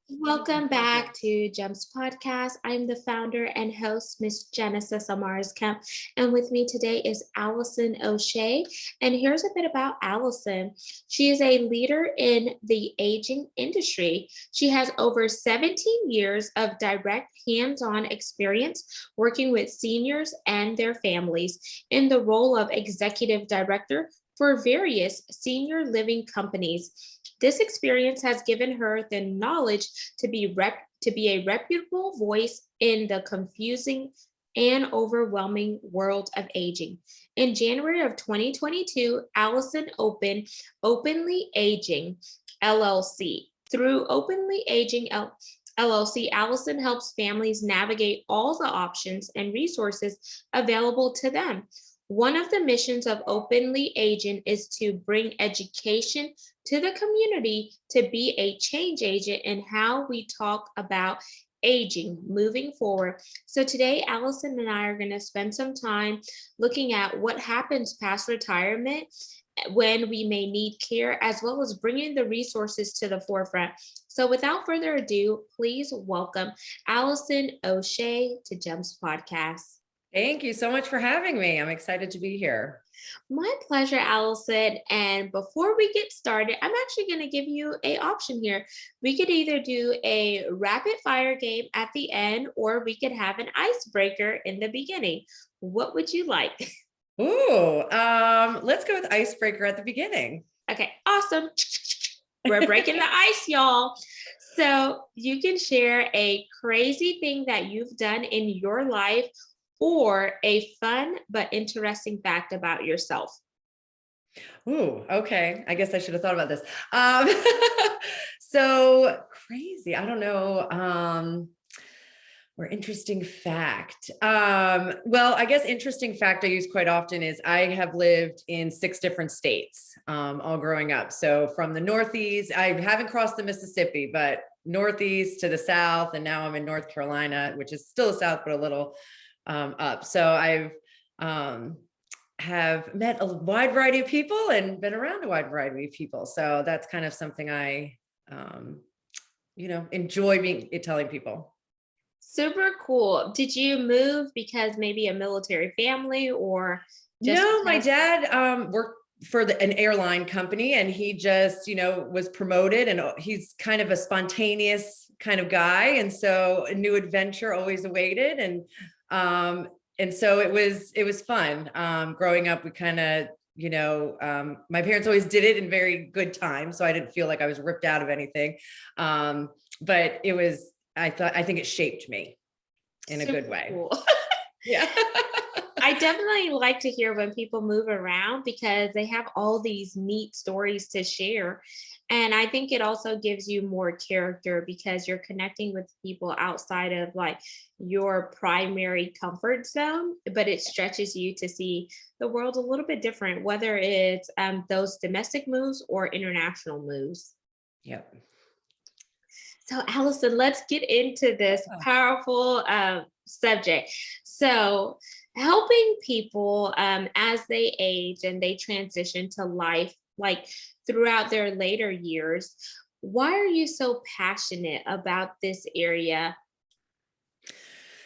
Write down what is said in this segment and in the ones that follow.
Welcome back to Gems Podcast. I'm the founder and host, Miss Genesis Amaris Kemp, and with me today is Allison O'Shea. And here's a bit about Allison. She is a leader in the aging industry. She has over 17 years of direct hands-on experience working with seniors and their families in the role of executive director for various senior living companies. This experience has given her the knowledge to be a reputable voice in the confusing and overwhelming world of aging. In January of 2022, Allison opened Openly Aging LLC. Through Openly Aging LLC, Allison helps families navigate all the options and resources available to them. One of the missions of Openly Aging is to bring education to the community to be a change agent in how we talk about aging moving forward. So today, Allison and I are going to spend some time looking at what happens past retirement when we may need care, as well as bringing the resources to the forefront. So without further ado, please welcome Allison O'Shea to GEMS Podcast. Thank you so much for having me. I'm excited to be here. My pleasure, Allison. And before we get started, I'm actually going to give you an option here. We could either do a rapid fire game at the end, or we could have an icebreaker in the beginning. What would you like? Ooh, let's go with icebreaker at the beginning. Okay, awesome. We're breaking the ice, y'all. So you can share a crazy thing that you've done in your life or a fun but interesting fact about yourself. Ooh, okay. I guess I should have thought about this. So crazy. I don't know. Or interesting fact. Well, I guess interesting fact I use quite often is I have lived in 6 different states, all growing up. So from the Northeast, I haven't crossed the Mississippi, but Northeast to the South, and now I'm in North Carolina, which is still the South, but a little up. So I've have met a wide variety of people and been around a wide variety of people. So that's kind of something I, enjoy telling people. Super cool. Did you move because maybe a military family or just No, my because? dad worked for an airline company, and he just, was promoted, and he's kind of a spontaneous kind of guy. And so a new adventure always awaited. And so it was fun. Growing up, we kind of, my parents always did it in very good time. So I didn't feel like I was ripped out of anything. But I think it shaped me in a good way. Cool. Yeah. I definitely like to hear when people move around because they have all these neat stories to share. And I think it also gives you more character because you're connecting with people outside of like your primary comfort zone, but it stretches you to see the world a little bit different, whether it's those domestic moves or international moves. Yep. So, Allison, let's get into this powerful subject. So, helping people as they age and they transition to life, like throughout their later years. Why are you so passionate about this area?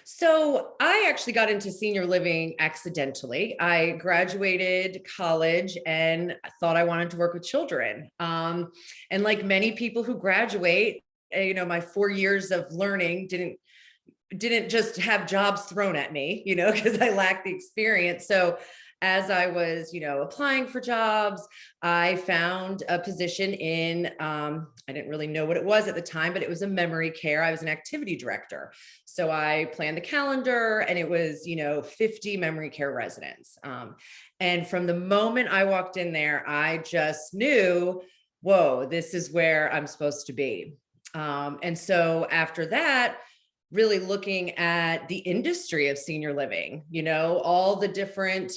So I actually got into senior living accidentally. I graduated college and thought I wanted to work with children. And like many people who graduate, my 4 years of learning didn't just have jobs thrown at me, because I lacked the experience. So as I was, applying for jobs, I found a position in, I didn't really know what it was at the time, but it was a memory care. I was an activity director. So I planned the calendar, and it was, 50 memory care residents. And from the moment I walked in there, I just knew, whoa, this is where I'm supposed to be. And so after that, really looking at the industry of senior living, all the different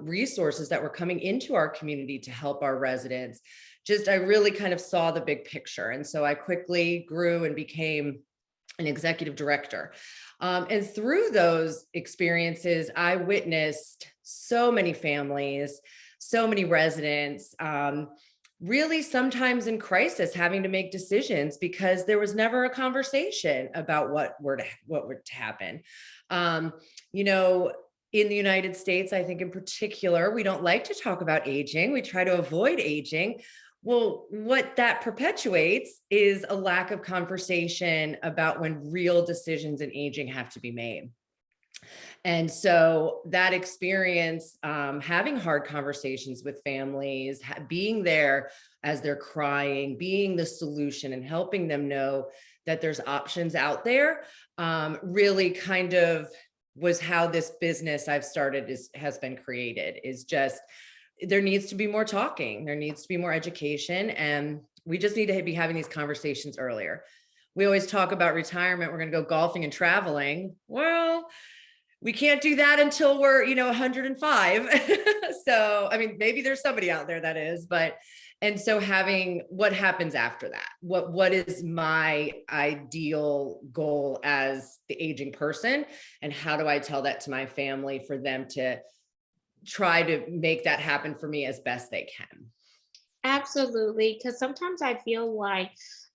resources that were coming into our community to help our residents. I really kind of saw the big picture. And so I quickly grew and became an executive director. And through those experiences, I witnessed so many families, so many residents, really sometimes in crisis, having to make decisions because there was never a conversation about what were to happen. Um, you know, in the United States, I think in particular, we don't like to talk about aging. We try to avoid aging. Well, what that perpetuates is a lack of conversation about when real decisions in aging have to be made. And so that experience, having hard conversations with families, being there as they're crying, being the solution and helping them know that there's options out there, really kind of was how this business I've started has been created. Is just, there needs to be more talking, there needs to be more education, and we just need to be having these conversations earlier. We always talk about retirement, we're going to go golfing and traveling. Well, we can't do that until we're 105. So I mean, maybe there's somebody out there that is, but and so having what happens after that, what is my ideal goal as the aging person, and how do I tell that to my family for them to try to make that happen for me as best they can. Absolutely, because sometimes I feel like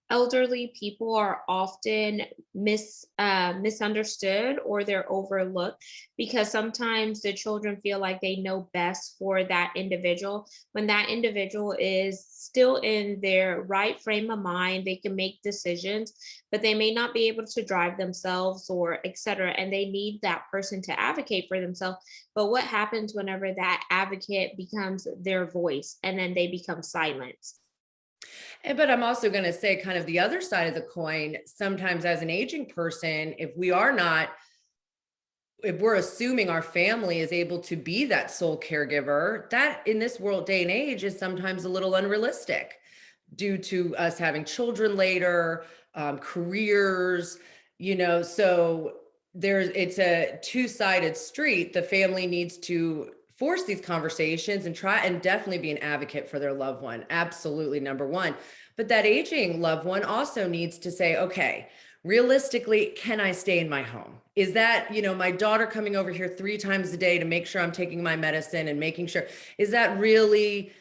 elderly people are often misunderstood, or they're overlooked, because sometimes the children feel like they know best for that individual when that individual is still in their right frame of mind. They can make decisions, but they may not be able to drive themselves or etc., and they need that person to advocate for themselves. But what happens whenever that advocate becomes their voice and then they become silenced? But I'm also going to say, kind of the other side of the coin, sometimes as an aging person, if we're assuming our family is able to be that sole caregiver, that in this world day and age is sometimes a little unrealistic due to us having children later, careers, so it's a two-sided street. The family needs to force these conversations and try and definitely be an advocate for their loved one. Absolutely, number one. But that aging loved one also needs to say, okay, realistically, can I stay in my home? Is that, my daughter coming over here 3 times a day to make sure I'm taking my medicine and making sure, is that really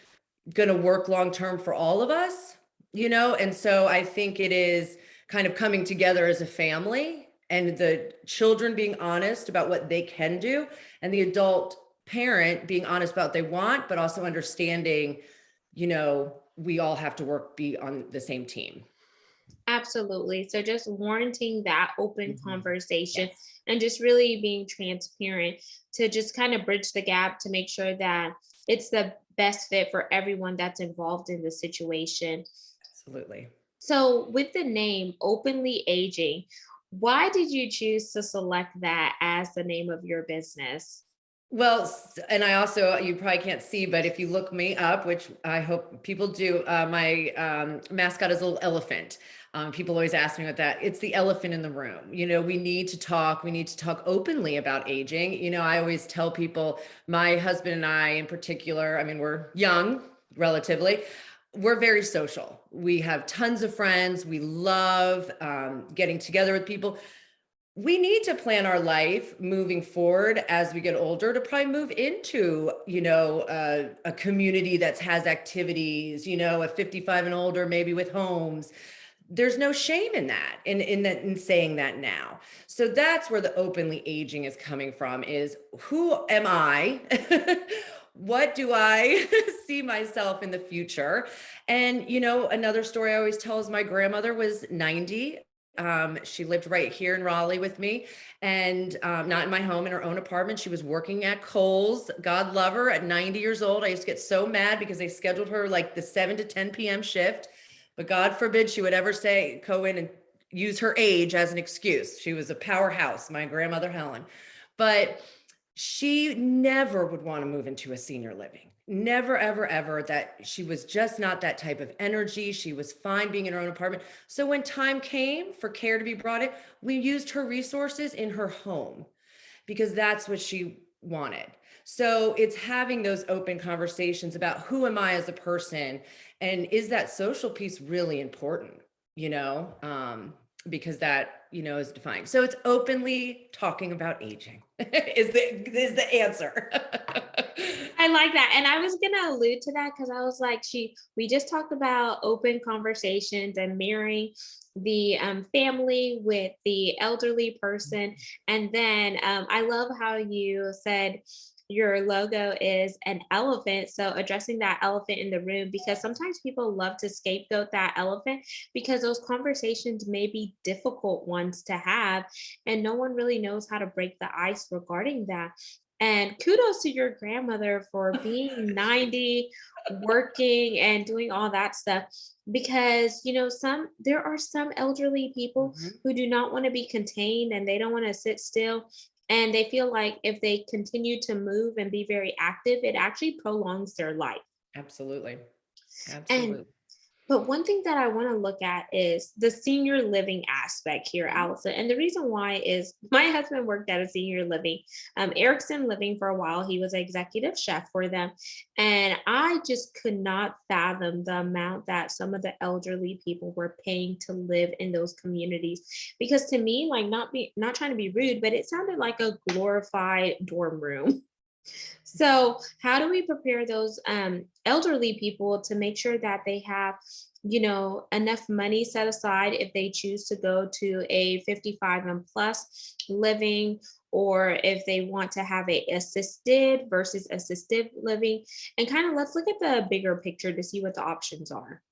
going to work long term for all of us? And so I think it is kind of coming together as a family, and the children being honest about what they can do, and the adult parent being honest about what they want, but also understanding, we all have to be on the same team. Absolutely. So just warranting that open Mhm. conversation Yes, and just really being transparent to just kind of bridge the gap to make sure that it's the best fit for everyone that's involved in the situation. absolutely. So with the name Openly Aging, why did you choose to select that as the name of your business? Well, and I also, you probably can't see, but if you look me up, which I hope people do, my mascot is a little elephant. People always ask me about that. It's the elephant in the room. We need to talk. We need to talk openly about aging. I always tell people, my husband and I in particular, I mean, we're young relatively. We're very social. We have tons of friends. We love getting together with people. We need to plan our life moving forward as we get older to probably move into, a community that has activities, at 55 and older, maybe with homes. There's no shame in that, in saying that now. So that's where the openly aging is coming from, is who am I? What do I see myself in the future? And, another story I always tell is my grandmother was 90. She lived right here in Raleigh with me, and not in my home, in her own apartment. She was working at Kohl's. God love her, at 90 years old. I used to get so mad because they scheduled her like the 7 to 10 p.m. shift. But God forbid she would ever go in and use her age as an excuse. She was a powerhouse, my grandmother Helen. But she never would want to move into a senior living. Never, ever, ever. That she was just not that type of energy. She was fine being in her own apartment. So when time came for care to be brought in, we used her resources in her home because that's what she wanted. So it's having those open conversations about who am I as a person, and is that social piece really important, because that, is defined. So it's openly talking about aging is the answer. I like that. And I was gonna allude to that because I was like, we just talked about open conversations and mirroring the family with the elderly person. And then I love how you said your logo is an elephant. So addressing that elephant in the room, because sometimes people love to scapegoat that elephant because those conversations may be difficult ones to have. And no one really knows how to break the ice regarding that. And kudos to your grandmother for being 90, working and doing all that stuff. Because, there are some elderly people Mhm. who do not want to be contained and they don't want to sit still. And they feel like if they continue to move and be very active, it actually prolongs their life. Absolutely. And Absolutely. but one thing that I want to look at is the senior living aspect here, Mhm. Allison. And the reason why is my husband worked at a senior living, Erickson Living for a while. He was executive chef for them. And I just could not fathom the amount that some of the elderly people were paying to live in those communities. Because to me, like not trying to be rude, but it sounded like a glorified dorm room. So, how do we prepare those elderly people to make sure that they have, enough money set aside if they choose to go to a 55 and plus living, or if they want to have a assisted versus assisted living, and kind of let's look at the bigger picture to see what the options are.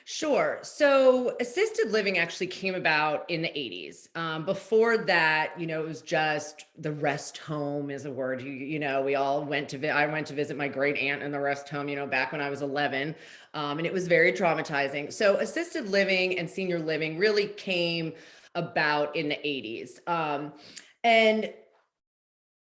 Sure. So assisted living actually came about in the 80s. Before that, it was just the rest home is a word. We all went to, I went to visit my great aunt in the rest home, back when I was 11. And it was very traumatizing. So assisted living and senior living really came about in the 80s. And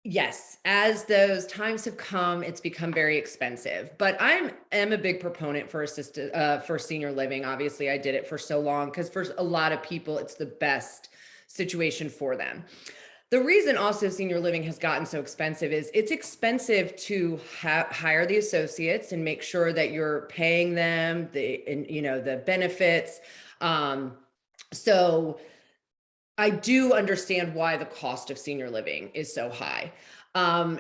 yes, as those times have come, it's become very expensive. But am a big proponent for for senior living. Obviously, I did it for so long because for a lot of people, it's the best situation for them. The reason also senior living has gotten so expensive is it's expensive to hire the associates and make sure that you're paying them the benefits. Um, so I do understand why the cost of senior living is so high.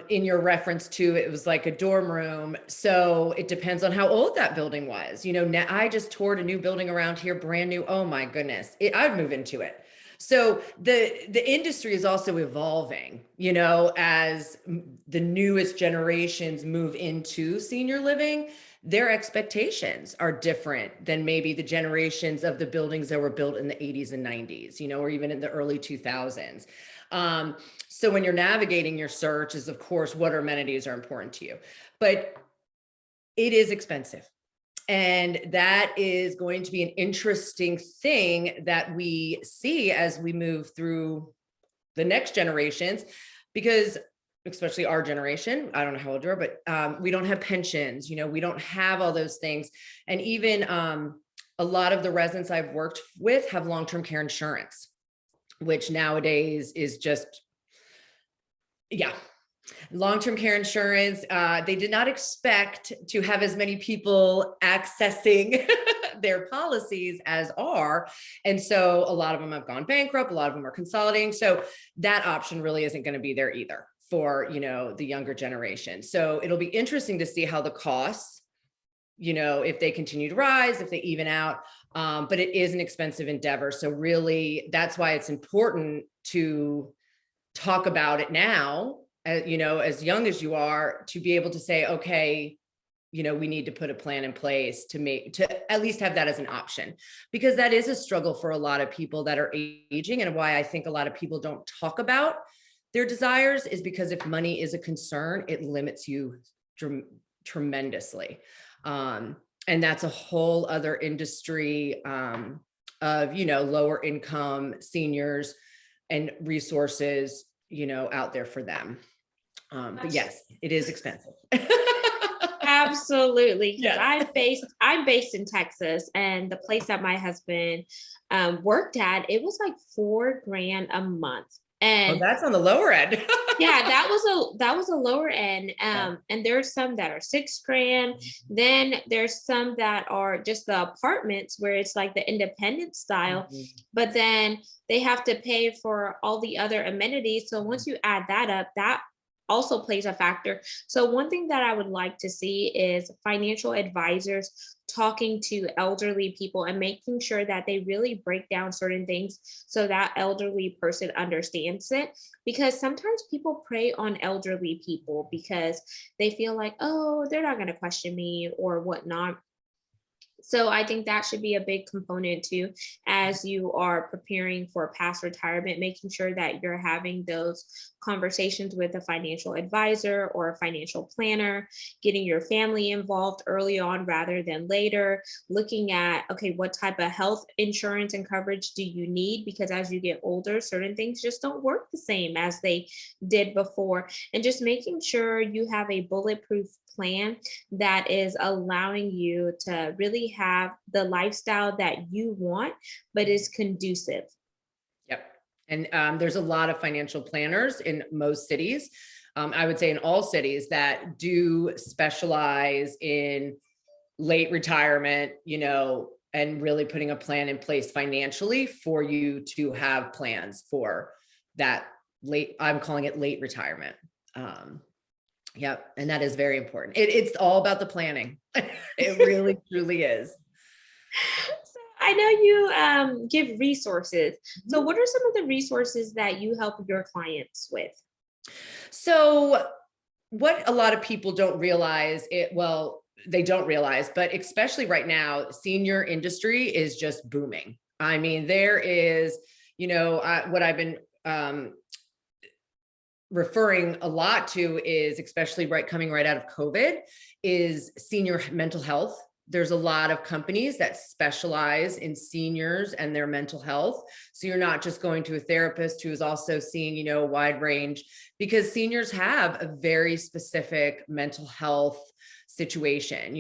In your reference to it was like a dorm room. So it depends on how old that building was. Now I just toured a new building around here, brand new. Oh my goodness. I'd move into it. So the industry is also evolving, as the newest generations move into senior living, their expectations are different than maybe the generations of the buildings that were built in the 80s and 90s, or even in the early 2000s. So when you're navigating your search is, of course, what amenities are important to you, but it is expensive. And that is going to be an interesting thing that we see as we move through the next generations, because especially our generation, I don't know how old you are, but we don't have pensions, we don't have all those things. And even a lot of the residents I've worked with have long-term care insurance, which nowadays is just, yeah, long-term care insurance. They did not expect to have as many people accessing their policies as are. And so a lot of them have gone bankrupt. A lot of them are consolidating. So that option really isn't going to be there either for, the younger generation. So it'll be interesting to see how the costs, if they continue to rise, if they even out. But it is an expensive endeavor. So really that's why it's important to talk about it now, as young as you are, to be able to say, okay, we need to put a plan in place to at least have that as an option, because that is a struggle for a lot of people that are aging. And why I think a lot of people don't talk about their desires is because if money is a concern, it limits you tremendously. And that's a whole other industry of, lower income seniors and resources, out there for them. But yes, it is expensive. Absolutely, because Yes. I'm based in Texas, and the place that my husband worked at, it was like 4 grand a month. Oh, And that's on the lower end. yeah, that was a lower end. Yeah. And there's some that are 6 grand. Then there's some that are just the apartments where it's like the independent style, Mhm. but then they have to pay for all the other amenities. So once you add that up, that also plays a factor. So one thing that I would like to see is financial advisors talking to elderly people and making sure that they really break down certain things so that elderly person understands it, because sometimes people prey on elderly people because they feel like, oh, they're not going to question me or whatnot. So I think that should be a big component too, as you are preparing for past retirement, making sure that you're having those conversations with a financial advisor or a financial planner, getting your family involved early on rather than later, looking at, okay, what type of health insurance and coverage do you need? Because as you get older, certain things just don't work the same as they did before. And just making sure you have a bulletproof plan that is allowing you to really have the lifestyle that you want, but is conducive. Yep. And there's a lot of financial planners in most cities. I would say in all cities that do specialize in late retirement, and really putting a plan in place financially for you to have plans for that I'm calling it late retirement. Yep. And that is very important. It's all about the planning. It really, truly is. So I know you give resources. So, what are some of the resources that you help your clients with? So what a lot of people don't realize they don't realize, but especially right now, senior industry is just booming. I mean, there is, what I've been referring a lot to is, especially coming right out of COVID, is senior mental health. There's a lot of companies that specialize in seniors and their mental health. So you're not just going to a therapist who is also seeing, a wide range, because seniors have a very specific mental health situation.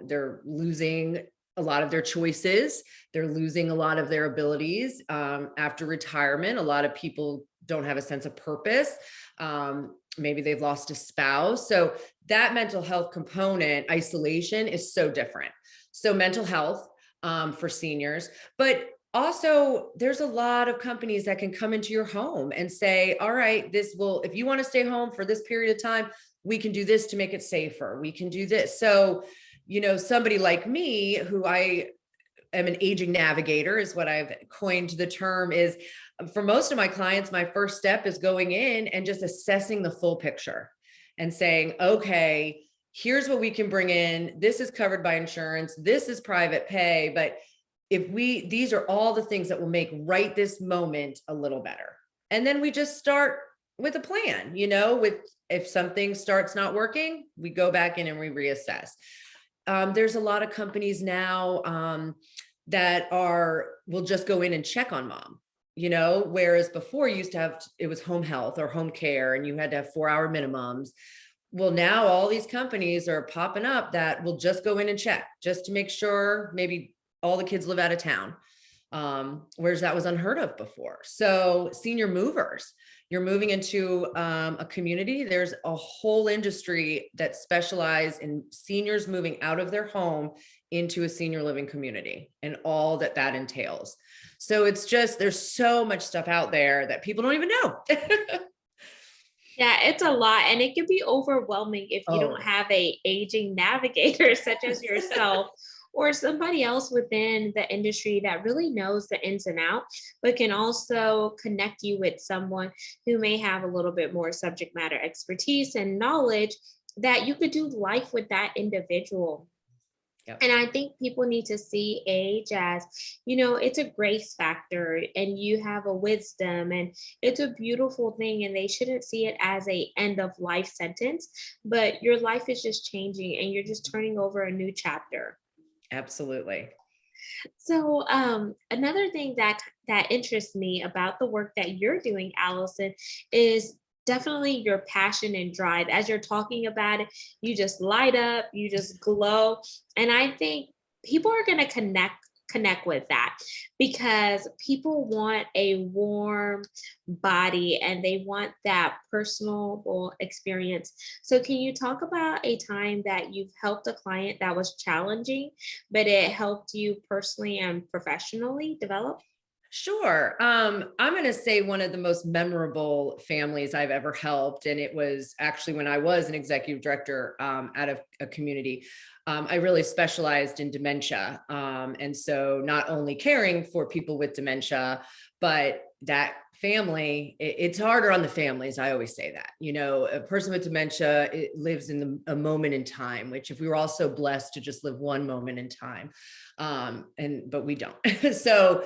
They're losing a lot of their choices. They're losing a lot of their abilities after retirement. A lot of people don't have a sense of purpose. Maybe they've lost a spouse. So that mental health component, isolation, is so different. So mental health for seniors, but also there's a lot of companies that can come into your home and say, all right, if you want to stay home for this period of time, we can do this to make it safer. We can do this. So, somebody like me, who I am an aging navigator, is what I've coined the term, is for most of my clients, my first step is going in and just assessing the full picture and saying, okay, here's what we can bring in. This is covered by insurance. This is private pay. But these are all the things that will make right this moment a little better. And then we just start with a plan, if something starts not working, we go back in and we reassess. There's a lot of companies now that will just go in and check on mom, whereas before you used to have, it was home health or home care and you had to have 4-hour minimums. Well, now all these companies are popping up that will just go in and check just to make sure maybe all the kids live out of town. Whereas that was unheard of before. So senior movers, you're moving into a community. There's a whole industry that specializes in seniors moving out of their home into a senior living community and all that entails. So it's just, there's so much stuff out there that people don't even know. Yeah, it's a lot, and it can be overwhelming if you don't have a aging navigator such as yourself or somebody else within the industry that really knows the ins and outs, but can also connect you with someone who may have a little bit more subject matter expertise and knowledge that you could do life with that individual. Yep. And I think people need to see age as, it's a grace factor and you have a wisdom and it's a beautiful thing. And they shouldn't see it as a end of life sentence, but your life is just changing and you're just turning over a new chapter. Absolutely. So another thing that interests me about the work that you're doing, Allison, is definitely your passion and drive. As you're talking about it, you just light up, you just glow. And I think people are going to connect with that because people want a warm body and they want that personal experience. So can you talk about a time that you've helped a client that was challenging, but it helped you personally and professionally develop? Sure. I'm going to say one of the most memorable families I've ever helped. And it was actually when I was an executive director at a community. I really specialized in dementia. And so not only caring for people with dementia, but that family, it's harder on the families. I always say that, a person with dementia, it lives in a moment in time, which if we were all so blessed to just live one moment in time, but we don't. So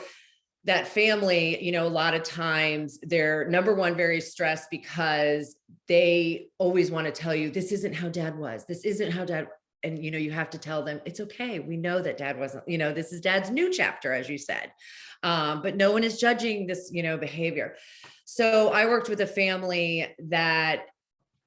that family, a lot of times they're number one, very stressed because they always want to tell you, this isn't how dad was. This isn't how dad, and you have to tell them it's okay. We know that dad wasn't, this is dad's new chapter, as you said. But no one is judging this, behavior. So I worked with a family that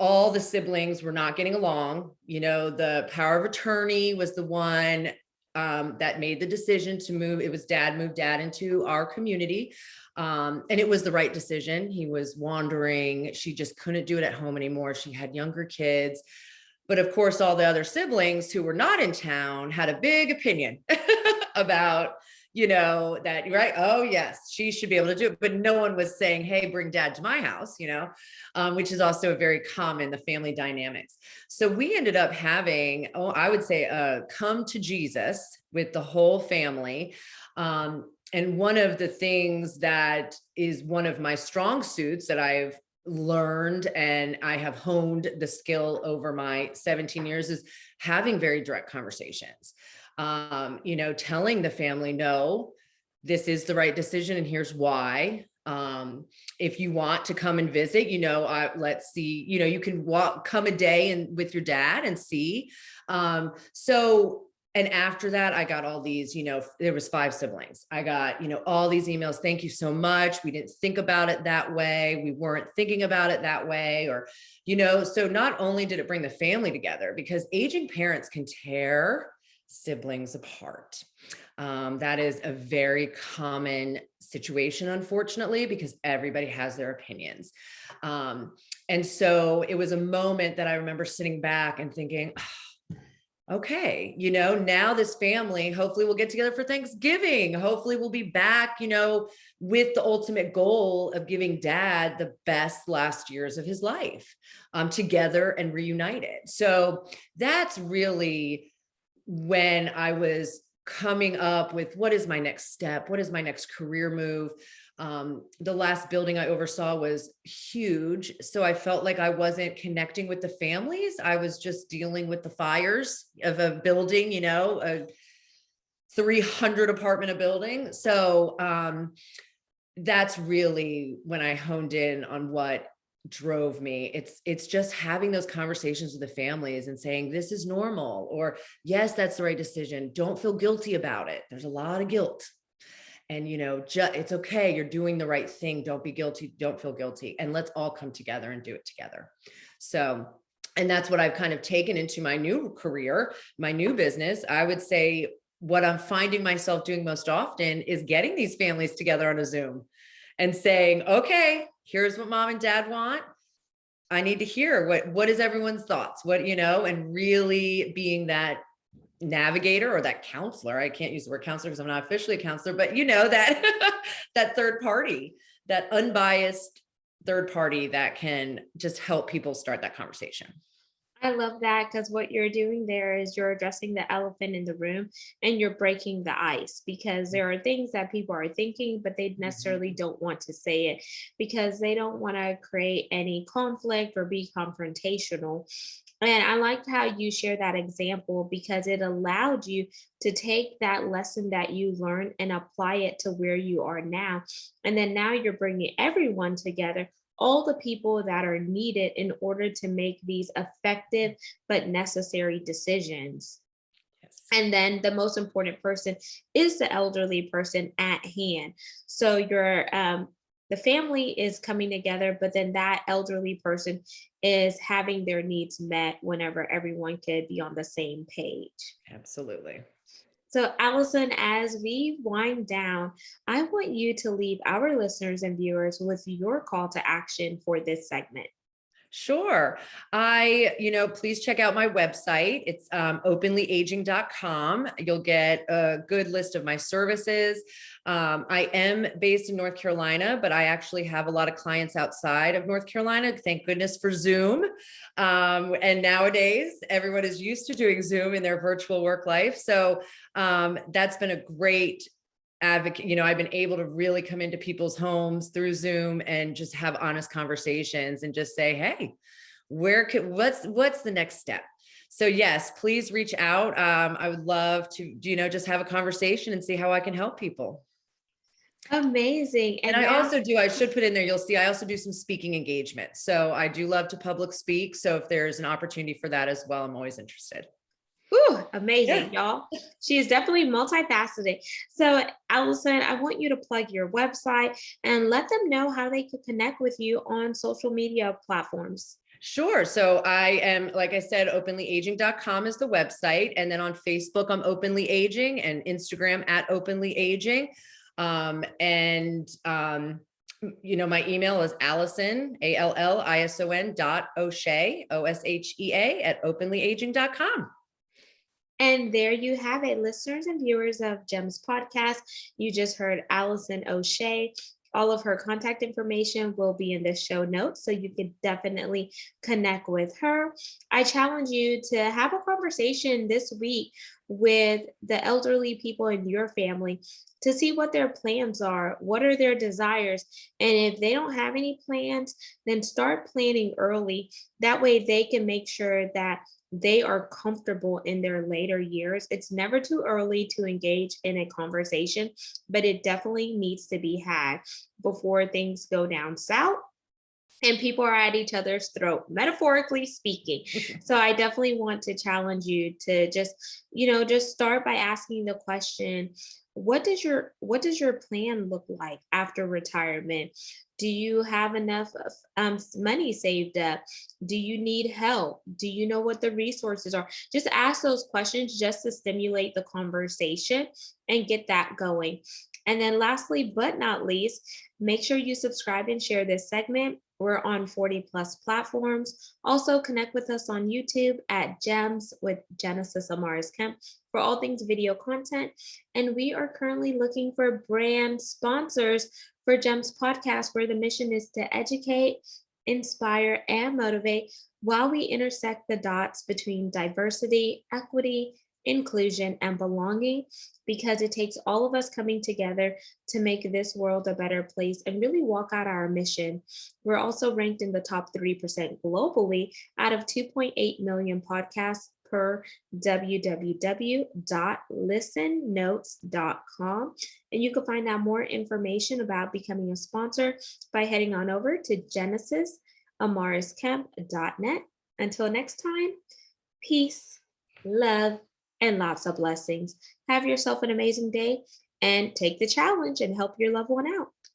all the siblings were not getting along. The power of attorney was the one that made the decision to move. It was moved dad into our community. And it was the right decision. He was wandering. She just couldn't do it at home anymore. She had younger kids. But of course, all the other siblings who were not in town had a big opinion about, that, right? Oh, yes, she should be able to do it. But no one was saying, hey, bring dad to my house, which is also very common, the family dynamics. So we ended up having, I would say, come to Jesus with the whole family. And one of the things that is one of my strong suits that I've learned and I have honed the skill over my 17 years is having very direct conversations. Telling the family, no, this is the right decision and here's why. If you want to come and visit, let's see, you can come a day and with your dad and see. And after that, I got all these, there was 5 siblings. I got, all these emails. Thank you so much. We didn't think about it that way. We weren't thinking about it that way. Or, so not only did it bring the family together, because aging parents can tear siblings apart. That is a very common situation, unfortunately, because everybody has their opinions. And so it was a moment that I remember sitting back and thinking, okay, now this family, hopefully we'll get together for Thanksgiving. Hopefully we'll be back, with the ultimate goal of giving dad the best last years of his life, together and reunited. So that's really when I was coming up with what is my next step? What is my next career move? The last building I oversaw was huge. So I felt like I wasn't connecting with the families. I was just dealing with the fires of a building, a 300 apartment building. So that's really when I honed in on what drove me. It's just having those conversations with the families and saying, this is normal, or yes, that's the right decision. Don't feel guilty about it. There's a lot of guilt. And, it's okay. You're doing the right thing. Don't be guilty. Don't feel guilty. And let's all come together and do it together. So, and that's what I've kind of taken into my new career, my new business. I would say what I'm finding myself doing most often is getting these families together on a Zoom and saying, okay, here's what mom and dad want. I need to hear what is everyone's thoughts, and really being that navigator or that counselor. I can't use the word counselor because I'm not officially a counselor, but that that third party, that unbiased third party that can just help people start that conversation. I love that because what you're doing there is you're addressing the elephant in the room and you're breaking the ice because there are things that people are thinking, but they necessarily don't want to say it because they don't want to create any conflict or be confrontational. And I liked how you share that example because it allowed you to take that lesson that you learned and apply it to where you are now. And then now you're bringing everyone together, all the people that are needed in order to make these effective but necessary decisions. Yes. And then the most important person is the elderly person at hand. So the family is coming together, but then that elderly person is having their needs met whenever everyone could be on the same page. Absolutely. So, Allison, as we wind down, I want you to leave our listeners and viewers with your call to action for this segment. Sure. Please check out my website. It's openlyaging.com. You'll get a good list of my services. I am based in North Carolina, but I actually have a lot of clients outside of North Carolina. Thank goodness for Zoom. And nowadays, everyone is used to doing Zoom in their virtual work life. So that's been a great advocate. I've been able to really come into people's homes through Zoom and just have honest conversations and just say, hey, what's the next step? So yes, please reach out. I would love to, just have a conversation and see how I can help people. Amazing. And I should put in there, you'll see, I also do some speaking engagements. So I do love to public speak. So if there's an opportunity for that as well, I'm always interested. Ooh, amazing, y'all. She is definitely multifaceted. So, Allison, I want you to plug your website and let them know how they could connect with you on social media platforms. Sure. So I am, like I said, openlyaging.com is the website. And then on Facebook, I'm Openly Aging, and Instagram at Openly Aging. My email is Allison, ALLISON.O'Shea, OSHEA at openlyaging.com. And there you have it, listeners and viewers of GEMS Podcast. You just heard Allison O'Shea. All of her contact information will be in the show notes, so you can definitely connect with her. I challenge you to have a conversation this week with the elderly people in your family to see what their plans are, what are their desires. And if they don't have any plans, then start planning early. That way they can make sure that they are comfortable in their later years. It's never too early to engage in a conversation, but it definitely needs to be had before things go down south and people are at each other's throat, metaphorically speaking. So I definitely want to challenge you to just start by asking the question, what does your plan look like after retirement? Do you have enough money saved up? Do you need help? Do you know what the resources are? Just ask those questions just to stimulate the conversation and get that going. And then lastly, but not least, make sure you subscribe and share this segment. We're on 40 plus platforms. Also connect with us on YouTube at GEMS with Genesis Amaris Kemp for all things video content. And we are currently looking for brand sponsors for GEMS Podcast, where the mission is to educate, inspire, and motivate while we intersect the dots between diversity, equity, inclusion, and belonging, because it takes all of us coming together to make this world a better place and really walk out our mission. We're also ranked in the top 3% globally out of 2.8 million podcasts per www.listennotes.com. And you can find out more information about becoming a sponsor by heading on over to genesisamarisKemp.net. Until next time, peace, love, and lots of blessings. Have yourself an amazing day and take the challenge and help your loved one out.